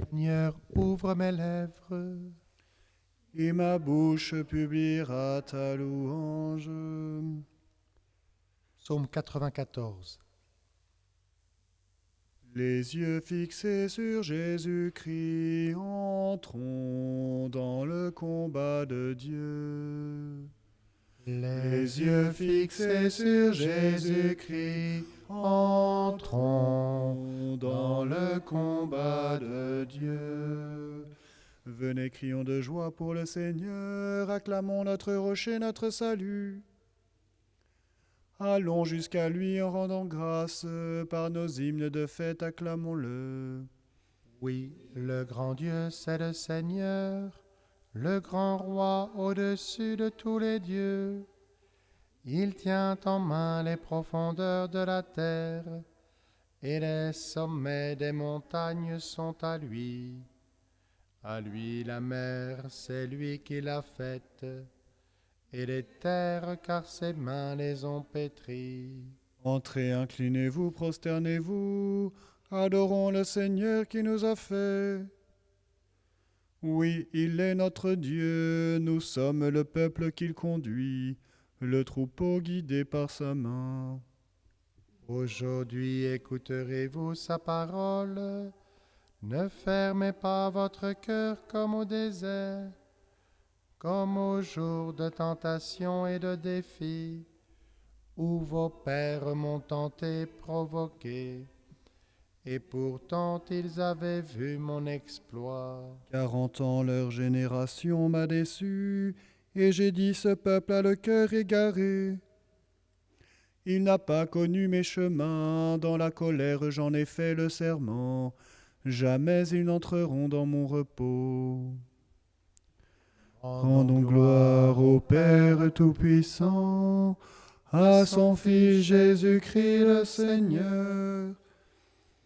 Seigneur, ouvre mes lèvres. Et ma bouche publiera ta louange. Psaume 94. Les yeux fixés sur Jésus-Christ, entrons dans le combat de Dieu. Les yeux fixés sur Jésus-Christ, entrons dans le combat de Dieu. Venez, crions de joie pour le Seigneur, acclamons notre rocher, notre salut. Allons jusqu'à lui en rendant grâce, par nos hymnes de fête, acclamons-le. Oui, le grand Dieu, c'est le Seigneur, le grand roi au-dessus de tous les dieux. Il tient en main les profondeurs de la terre, et les sommets des montagnes sont à lui. À lui la mer, c'est lui qui l'a faite, et les terres, car ses mains les ont pétries. Entrez, inclinez-vous, prosternez-vous, adorons le Seigneur qui nous a fait. Oui, il est notre Dieu, nous sommes le peuple qu'il conduit, le troupeau guidé par sa main. Aujourd'hui écouterez-vous sa parole, ne fermez pas votre cœur comme au désert, comme au jour de tentation et de défi, où vos pères m'ont tenté, provoqué, et pourtant ils avaient vu mon exploit. 40 ans leur génération m'a déçu, et j'ai dit ce peuple a le cœur égaré. Il n'a pas connu mes chemins, dans la colère j'en ai fait le serment, jamais ils n'entreront dans mon repos. Rendons gloire au Père Tout-Puissant, à son Fils Jésus-Christ le Seigneur,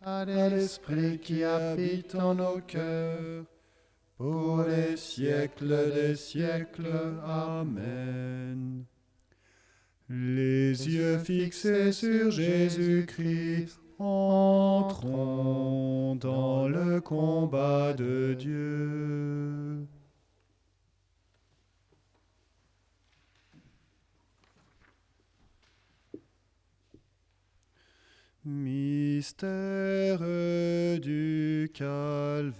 à l'Esprit qui habite en nos cœurs, pour les siècles des siècles. Amen. Les yeux fixés sur Jésus-Christ, entrons dans le combat de Dieu. Mystère du calvaire,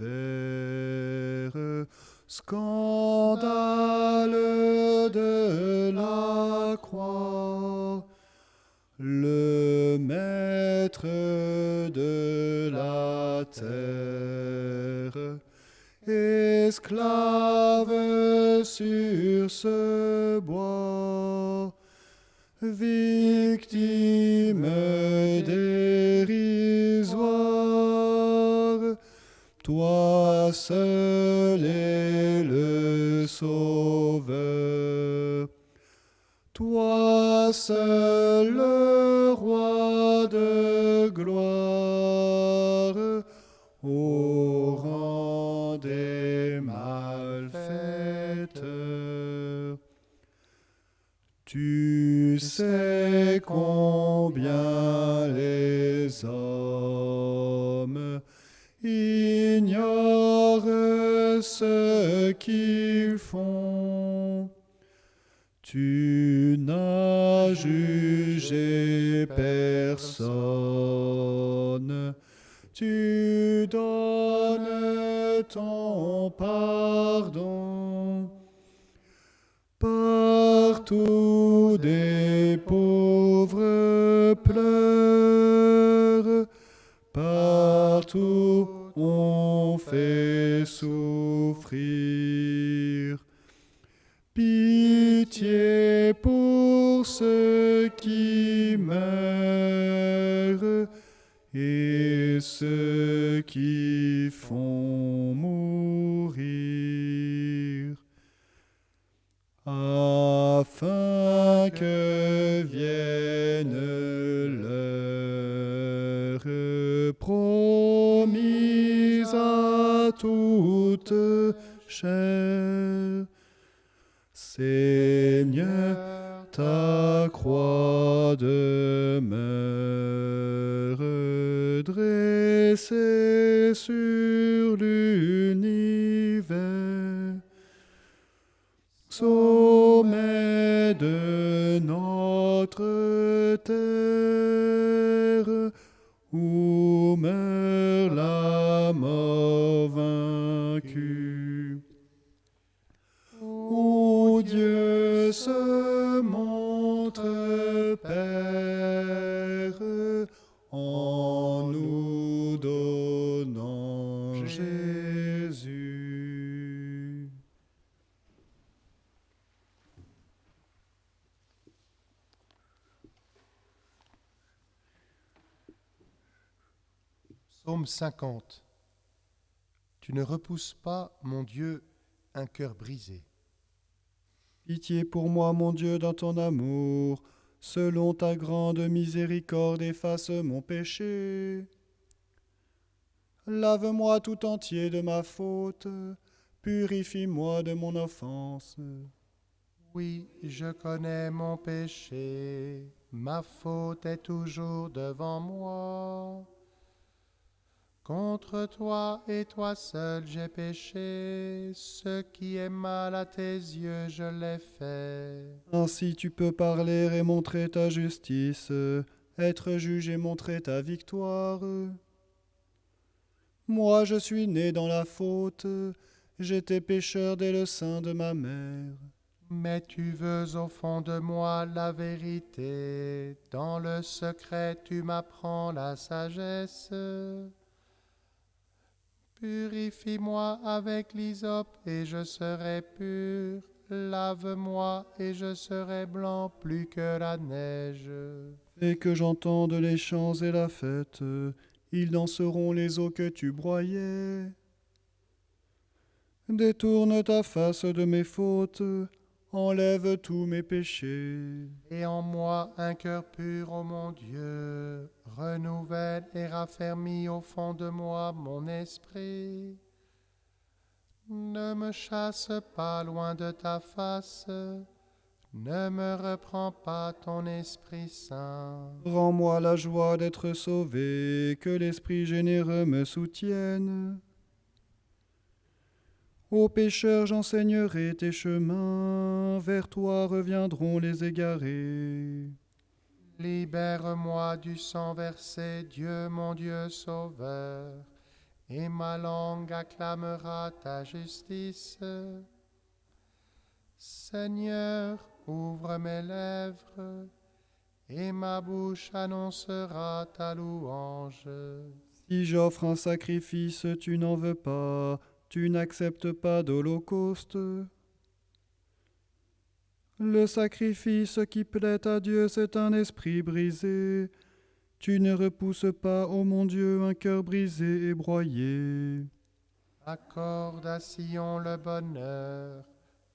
scandale de la croix, le maître de la terre, esclave sur ce bois, victime dérisoire, toi seul es le Sauveur, toi seul le Roi de gloire, au rang des malfaiteurs. Tu sais combien les hommes ignorent ce qu'ils font. Tu n'as jugé personne. Tu donnes ton pardon. Partout des pauvres pleurent, partout on fait souffrir. Pitié pour ceux qui meurent et ceux qui font mourir, afin que vienne l'heure promise à toute chair. Seigneur, ta croix demeure dressée sur l'univers, sommet de notre terre, où meurt la mort vaincue, où Dieu se montre Père en nous donnant Jésus. Psaume 50. Tu ne repousses pas, mon Dieu, un cœur brisé. Pitié pour moi, mon Dieu, dans ton amour. Selon ta grande miséricorde, efface mon péché. Lave-moi tout entier de ma faute. Purifie-moi de mon offense. Oui, je connais mon péché. Ma faute est toujours devant moi. Contre toi et toi seul j'ai péché, ce qui est mal à tes yeux je l'ai fait. Ainsi tu peux parler et montrer ta justice, être juge et montrer ta victoire. Moi je suis né dans la faute, j'étais pécheur dès le sein de ma mère. Mais tu veux au fond de moi la vérité, dans le secret tu m'apprends la sagesse. Purifie-moi avec l'hysope et je serai pur. Lave-moi et je serai blanc plus que la neige. Et que j'entende les chants et la fête, ils danseront les eaux que tu broyais. Détourne ta face de mes fautes, enlève tous mes péchés. Et en moi un cœur pur, ô mon Dieu, renouvelle et raffermis au fond de moi mon esprit. Ne me chasse pas loin de ta face, ne me reprends pas ton Esprit Saint. Rends-moi la joie d'être sauvé, que l'Esprit généreux me soutienne. Aux pécheurs j'enseignerai tes chemins, vers toi reviendront les égarés. Libère-moi du sang versé, Dieu mon Dieu sauveur, et ma langue acclamera ta justice. Seigneur, ouvre mes lèvres, et ma bouche annoncera ta louange. Si j'offre un sacrifice, tu n'en veux pas, tu n'acceptes pas d'holocauste. Le sacrifice qui plaît à Dieu, c'est un esprit brisé. Tu ne repousses pas, ô mon Dieu, un cœur brisé et broyé. Accorde à Sion le bonheur,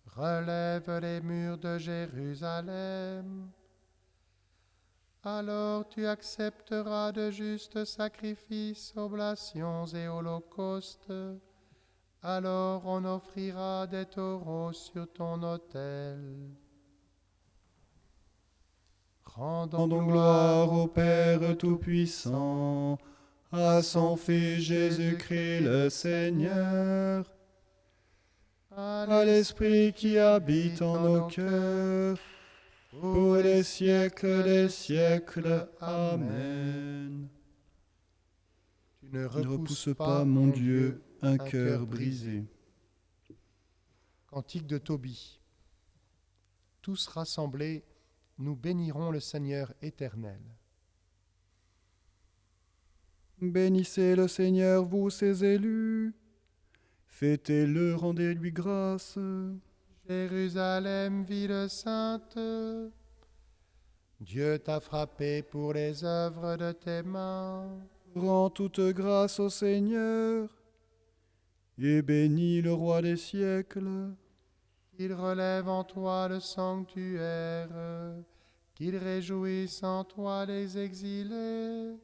relève les murs de Jérusalem. Alors tu accepteras de justes sacrifices, oblations et holocaustes. Alors on offrira des taureaux sur ton autel. Rendons gloire au Père Tout-Puissant, à son Fils Jésus-Christ le Seigneur, à l'Esprit qui habite en nos cœurs, pour les siècles des siècles. Amen. Tu ne Ne repousses repousse pas, mon Dieu, un cœur brisé. Cantique de Tobie. Tous rassemblés, nous bénirons le Seigneur éternel. Bénissez le Seigneur, vous ses élus. Fêtez-le, rendez-lui grâce. Jérusalem, ville sainte, Dieu t'a frappé pour les œuvres de tes mains. Rends toute grâce au Seigneur et bénis le roi des siècles. Qu'il relève en toi le sanctuaire, qu'il réjouisse en toi les exilés,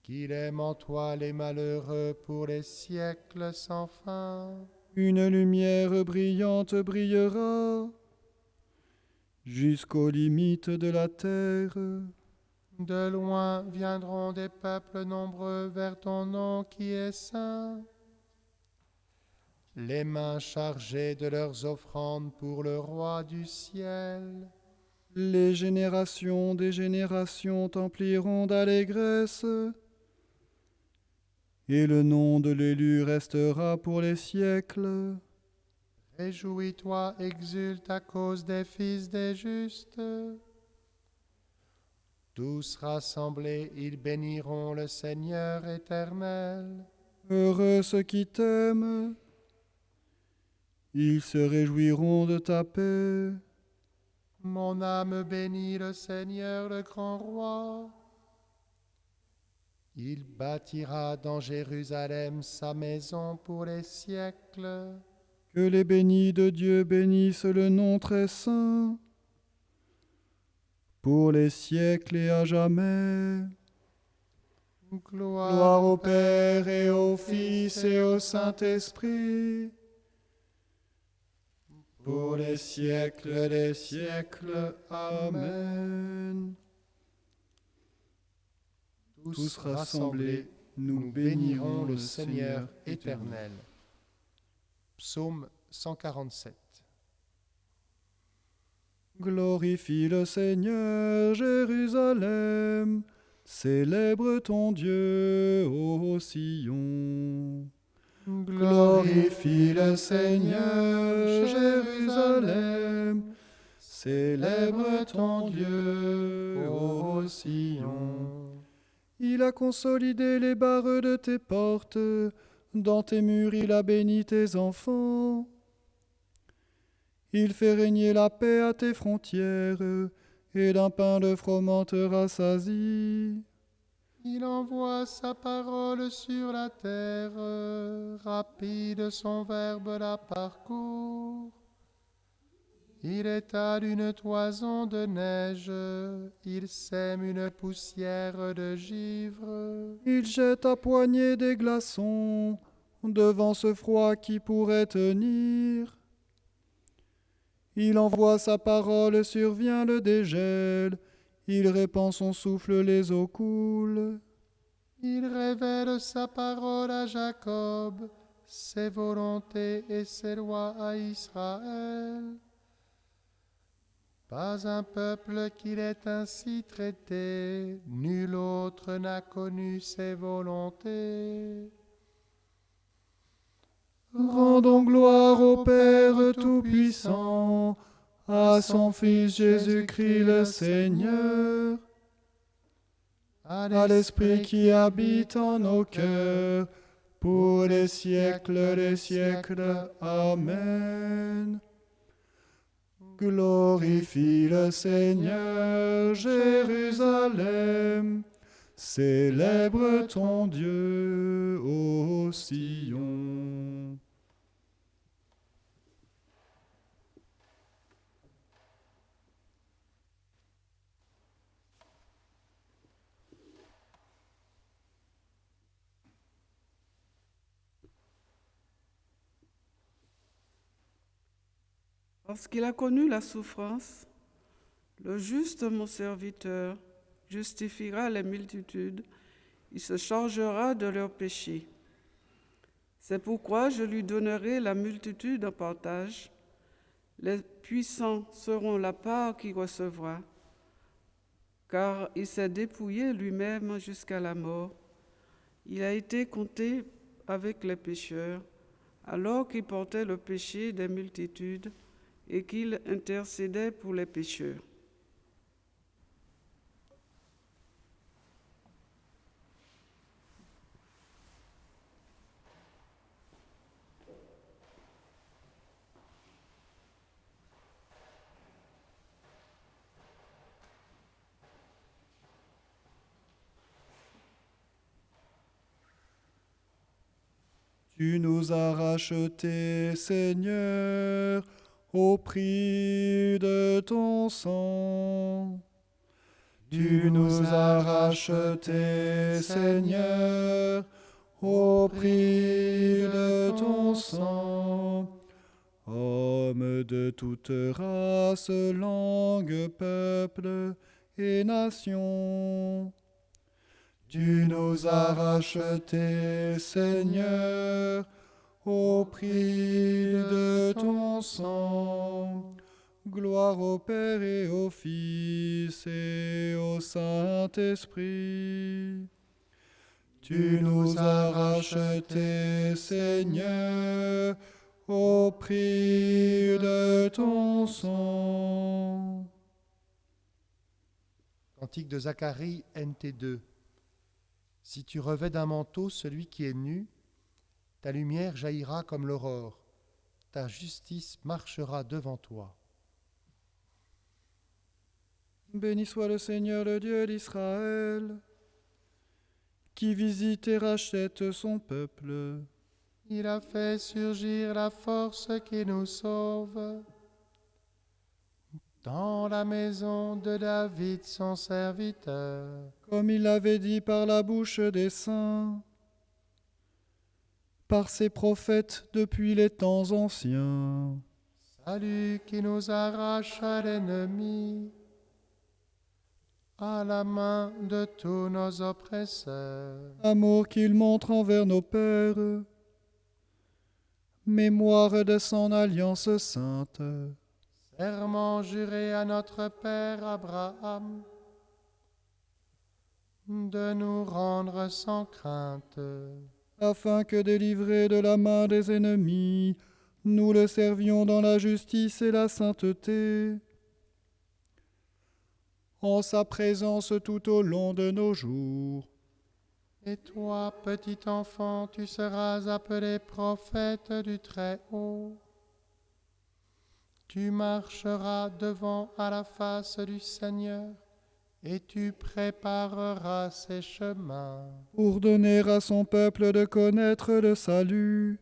qu'il aime en toi les malheureux pour les siècles sans fin. Une lumière brillante brillera, jusqu'aux limites de la terre. De loin viendront des peuples nombreux vers ton nom qui est saint, les mains chargées de leurs offrandes pour le roi du ciel. Les générations des générations t'empliront d'allégresse, et le nom de l'élu restera pour les siècles. Réjouis-toi, exulte à cause des fils des justes. Tous rassemblés, ils béniront le Seigneur éternel. Heureux ceux qui t'aiment, ils se réjouiront de ta paix. Mon âme bénit le Seigneur, le grand roi. Il bâtira dans Jérusalem sa maison pour les siècles. Que les bénis de Dieu bénissent le nom très saint, pour les siècles et à jamais. Gloire au Père et au Fils et au Saint-Esprit, pour les siècles des siècles. Amen. Tous rassemblés, nous bénirons le Seigneur éternel. Psaume 147. Glorifie le Seigneur, Jérusalem, célèbre ton Dieu, ô Sion. Glorifie le Seigneur, Jérusalem, célèbre ton Dieu, ô Sion. Il a consolidé les barres de tes portes, dans tes murs il a béni tes enfants. Il fait régner la paix à tes frontières, et d'un pain de froment te rassasie. Il envoie sa parole sur la terre, rapide son verbe la parcourt. Il étale une toison de neige, il sème une poussière de givre. Il jette à poignée des glaçons, devant ce froid qui pourrait tenir. Il envoie sa parole, survient le dégel, il répand son souffle, les eaux coulent. Il révèle sa parole à Jacob, ses volontés et ses lois à Israël. Pas un peuple qu'il ait ainsi traité, nul autre n'a connu ses volontés. Rendons gloire au Père Tout-Puissant, à son Fils Jésus-Christ le Seigneur, à l'Esprit qui habite en nos cœurs, pour les siècles des siècles. Amen. Glorifie le Seigneur, Jérusalem, célèbre ton Dieu, ô Sion. Parce qu'il a connu la souffrance, le juste, mon serviteur, justifiera les multitudes, il se chargera de leurs péchés. C'est pourquoi je lui donnerai la multitude en partage, les puissants seront la part qu'il recevra, car il s'est dépouillé lui-même jusqu'à la mort. Il a été compté avec les pécheurs, alors qu'il portait le péché des multitudes, et qu'il intercédait pour les pécheurs. Tu nous as rachetés, Seigneur, au prix de ton sang. Tu nous as rachetés, Seigneur, au prix de ton sang. Hommes de toute race, langue, peuple et nation. Tu nous as rachetés, Seigneur, au prix de ton sang. Gloire au Père et au Fils et au Saint-Esprit. Tu nous as rachetés, Seigneur, au prix de ton sang. Cantique de Zacharie, NT2. Si tu revêts d'un manteau celui qui est nu, ta lumière jaillira comme l'aurore, ta justice marchera devant toi. Béni soit le Seigneur, le Dieu d'Israël, qui visite et rachète son peuple. Il a fait surgir la force qui nous sauve. Dans la maison de David, son serviteur. Comme il l'avait dit par la bouche des saints, par ses prophètes depuis les temps anciens. Salut qui nous arrache à l'ennemi, à la main de tous nos oppresseurs. Amour qu'il montre envers nos pères, mémoire de son alliance sainte. Serment juré à notre Père Abraham, de nous rendre sans crainte, afin que délivrés de la main des ennemis, nous le servions dans la justice et la sainteté, en sa présence tout au long de nos jours. Et toi, petit enfant, tu seras appelé prophète du Très-Haut. Tu marcheras devant à la face du Seigneur, et tu prépareras ses chemins. Pour donner à son peuple de connaître le salut,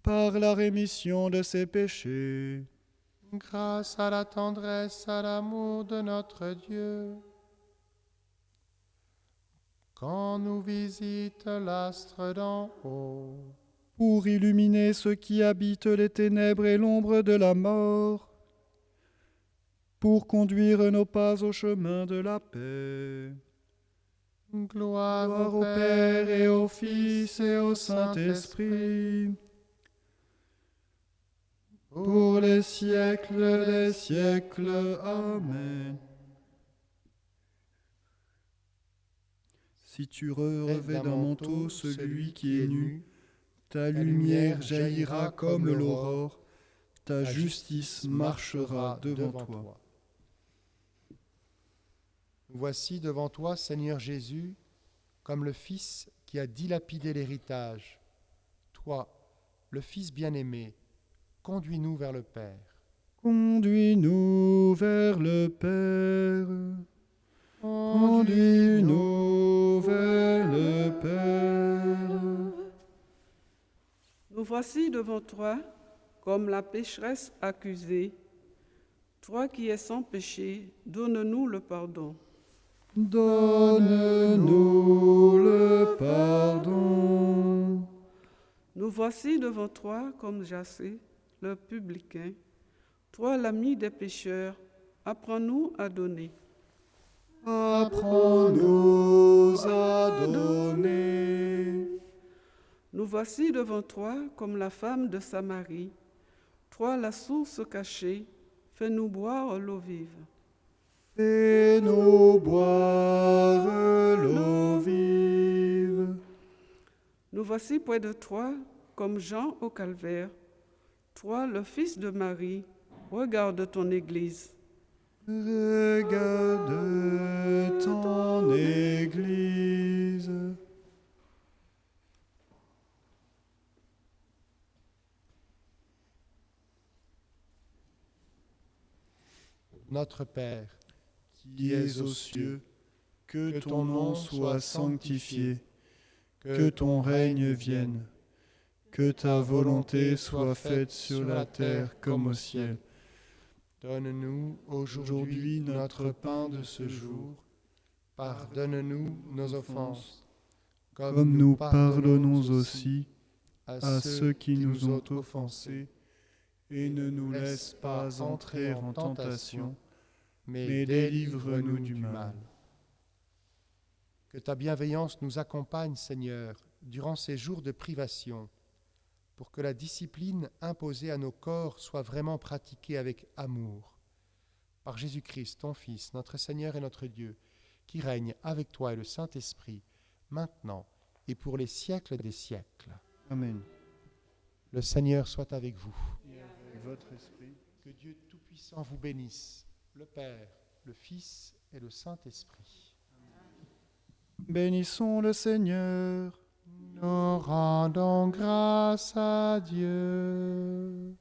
par la rémission de ses péchés. Grâce à la tendresse, à l'amour de notre Dieu, quand nous visite l'astre d'en haut, pour illuminer ceux qui habitent les ténèbres et l'ombre de la mort, pour conduire nos pas au chemin de la paix. Gloire au Père et au Fils et au Saint-Esprit, pour les siècles des siècles. Amen. Si tu revêts d'un manteau celui qui est nu, ta lumière jaillira comme l'aurore, ta justice marchera devant toi. Voici devant toi, Seigneur Jésus, comme le Fils qui a dilapidé l'héritage. Toi, le Fils bien-aimé, conduis-nous vers le Père. Conduis-nous vers le Père. Conduis-nous vers le Père. Nous voici devant toi, comme la pécheresse accusée. Toi qui es sans péché, donne-nous le pardon. Donne-nous le pardon. Nous voici devant toi, comme Jassé, le publicain. Toi, l'ami des pécheurs, apprends-nous à donner. Apprends-nous à donner. Nous voici devant toi, comme la femme de Samarie. Toi, la source cachée, fais-nous boire l'eau vive. Fais-nous boire l'eau vive. Nous voici près de toi, comme Jean au calvaire. Toi, le fils de Marie, regarde ton Église. Regarde ton Église. Notre Père, qui es aux cieux, que ton nom soit sanctifié, que ton règne vienne, que ta volonté soit faite sur la terre comme au ciel. Donne-nous aujourd'hui notre pain de ce jour. Pardonne-nous nos offenses, Comme nous pardonnons aussi à ceux qui nous ont offensés, et ne nous laisse pas entrer en tentation, mais délivre-nous du mal. Que ta bienveillance nous accompagne, Seigneur, durant ces jours de privation, pour que la discipline imposée à nos corps soit vraiment pratiquée avec amour. Par Jésus-Christ, ton Fils, notre Seigneur et notre Dieu, qui règne avec toi et le Saint-Esprit, maintenant et pour les siècles des siècles. Amen. Le Seigneur soit avec vous. Et avec votre esprit. Que Dieu Tout-Puissant vous bénisse, le Père, le Fils et le Saint-Esprit. Bénissons le Seigneur. Nous rendons grâce à Dieu.